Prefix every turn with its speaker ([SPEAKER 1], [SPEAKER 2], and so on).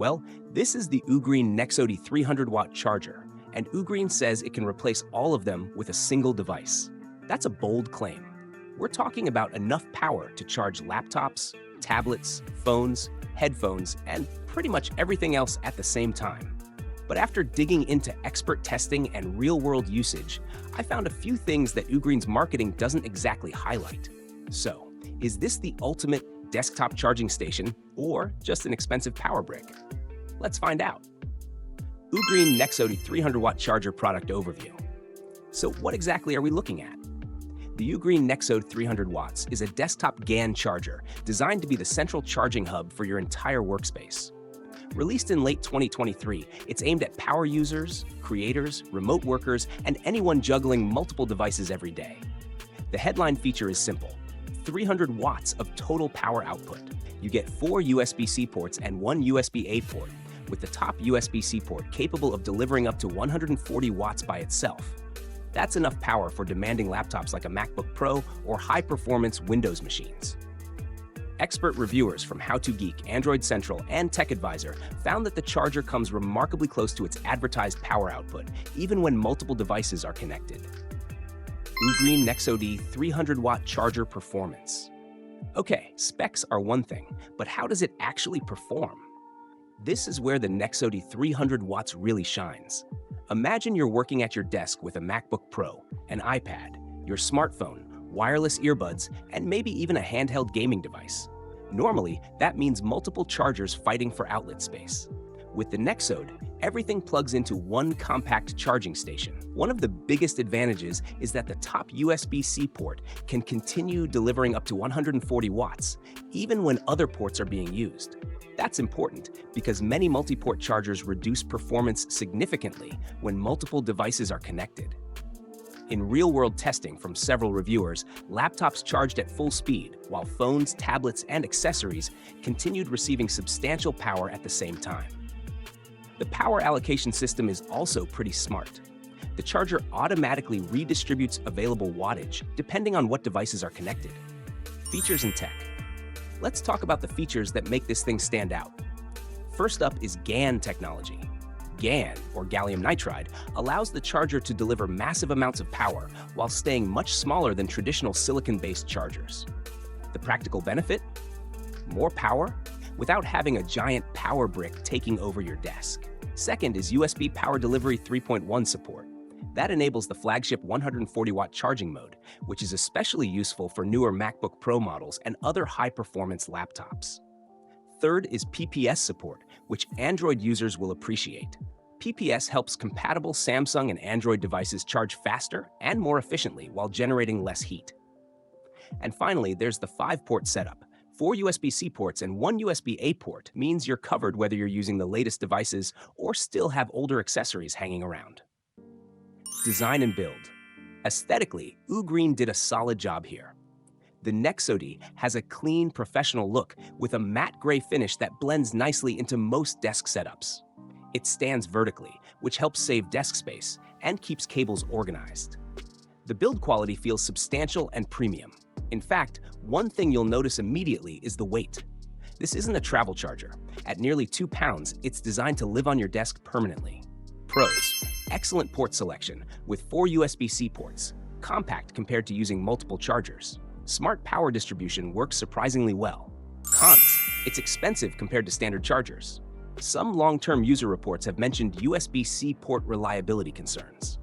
[SPEAKER 1] Well, this is the Ugreen Nexode 300W charger, and Ugreen says it can replace all of them with a single device. That's a bold claim. We're talking about enough power to charge laptops, tablets, phones, headphones, and pretty much everything else at the same time. But after digging into expert testing and real-world usage, I found a few things that Ugreen's marketing doesn't exactly highlight. So, is this the ultimate desktop charging station or just an expensive power brick? Let's find out. Ugreen Nexode 300W charger product overview. So what exactly are we looking at? The Ugreen Nexode 300W is a desktop GAN charger designed to be the central charging hub for your entire workspace. Released in late 2023, it's aimed at power users, creators, remote workers, and anyone juggling multiple devices every day. The headline feature is simple: 300 watts of total power output. You get 4 USB-C ports and 1 USB-A port, with the top USB-C port capable of delivering up to 140 watts by itself. That's enough power for demanding laptops like a MacBook Pro or high-performance Windows machines. Expert reviewers from How to Geek, Android Central, and TechAdvisor found that the charger comes remarkably close to its advertised power output, even when multiple devices are connected. Ugreen Nexode 300W charger performance. Okay, specs are one thing, but how does it actually perform? This is where the Nexode 300W really shines. Imagine you're working at your desk with a MacBook Pro, an iPad, your smartphone, wireless earbuds, and maybe even a handheld gaming device. Normally, that means multiple chargers fighting for outlet space. With the Nexode, everything plugs into one compact charging station. One of the biggest advantages is that the top USB-C port can continue delivering up to 140 watts, even when other ports are being used. That's important because many multi-port chargers reduce performance significantly when multiple devices are connected. In real-world testing from several reviewers, laptops charged at full speed, while phones, tablets, and accessories continued receiving substantial power at the same time. The power allocation system is also pretty smart. The charger automatically redistributes available wattage depending on what devices are connected. Features and tech. Let's talk about the features that make this thing stand out. First up is GAN technology. GAN, or gallium nitride, allows the charger to deliver massive amounts of power while staying much smaller than traditional silicon-based chargers. The practical benefit? More power without having a giant power brick taking over your desk. Second is USB Power Delivery 3.1 support. That enables the flagship 140-watt charging mode, which is especially useful for newer MacBook Pro models and other high-performance laptops. Third is PPS support, which Android users will appreciate. PPS helps compatible Samsung and Android devices charge faster and more efficiently while generating less heat. And finally, there's the 5-port setup. 4 USB-C ports and 1 USB-A port means you're covered whether you're using the latest devices or still have older accessories hanging around. Design and build. Aesthetically, Ugreen did a solid job here. The Nexode has a clean, professional look with a matte gray finish that blends nicely into most desk setups. It stands vertically, which helps save desk space and keeps cables organized. The build quality feels substantial and premium. In fact, one thing you'll notice immediately is the weight. This isn't a travel charger. At nearly 2 pounds, it's designed to live on your desk permanently. Pros: excellent port selection with 4 USB-C ports, compact compared to using multiple chargers. Smart power distribution works surprisingly well. Cons: it's expensive compared to standard chargers. Some long-term user reports have mentioned USB-C port reliability concerns.